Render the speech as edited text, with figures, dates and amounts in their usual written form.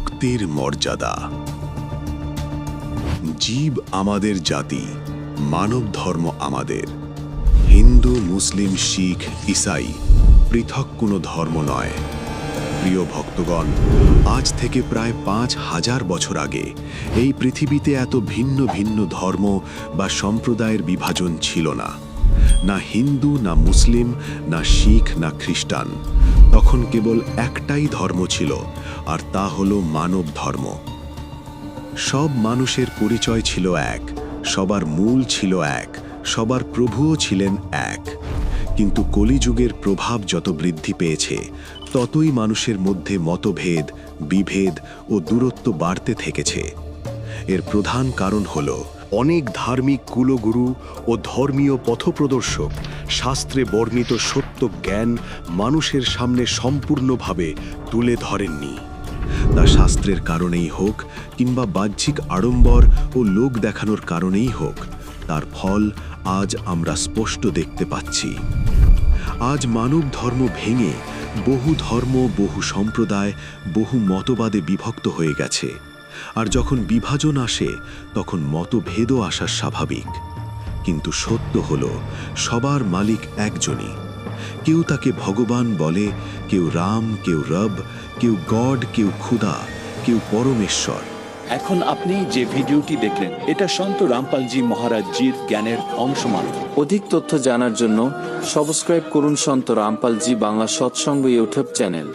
রক্তের মর্যাদা। জীব আমাদের জাতি, মানব ধর্ম আমাদের। হিন্দু, মুসলিম, শিখ, ঈসাই পৃথক কোনো ধর্ম নয়। প্রিয় ভক্তগণ, আজ থেকে প্রায় ৫,০০০ বছর আগে এই পৃথিবীতে এত ভিন্ন ভিন্ন ধর্ম বা সম্প্রদায়ের বিভাজন ছিল না। না হিন্দু, না মুসলিম, না শিখ, না খ্রিস্টান। তখন কেবল একটাই ধর্ম ছিল, আর তা হলো মানব ধর্ম। সব মানুষের পরিচয় ছিল এক, সবার মূল ছিল এক, সবার প্রভুও ছিলেন এক। কিন্তু কলিযুগের প্রভাব যত বৃদ্ধি পেয়েছে, ততই মানুষের মধ্যে মতভেদ, বিভেদ ও দূরত্ব বাড়তে থেকেছে। এর প্রধান কারণ হল অনেক ধার্মিক কুলগুরু ও ধর্মীয় পথপ্রদর্শক শাস্ত্রে বর্ণিত সত্য জ্ঞান মানুষের সামনে সম্পূর্ণভাবে তুলে ধরেননি। তা শাস্ত্রের কারণেই হোক কিংবা বাহ্যিক আড়ম্বর ও লোক দেখানোর কারণেই হোক, তার ফল আজ আমরা স্পষ্ট দেখতে পাচ্ছি। আজ মানব ধর্ম ভেঙে বহু ধর্ম, বহু সম্প্রদায়, বহু মতবাদে বিভক্ত হয়ে গেছে। আর যখন বিভাজন আসে, তখন মতভেদও আসা স্বাভাবিক। কিন্তু সত্য হল, সবার মালিক একজনই। কেউ তাকে ভগবান বলে, কেউ রাম, কেউ রব, কেউ গড, কেউ খুদা, কেউ পরমেশ্বর। এখন আপনি যে ভিডিওটি দেখলেন, এটা সন্ত রামপালজি মহারাজজির জ্ঞানের অংশ মাত্র। অধিক তথ্য জানার জন্য সাবস্ক্রাইব করুন সন্ত রামপালজি বাংলা সৎসঙ্গ ইউটিউব চ্যানেল।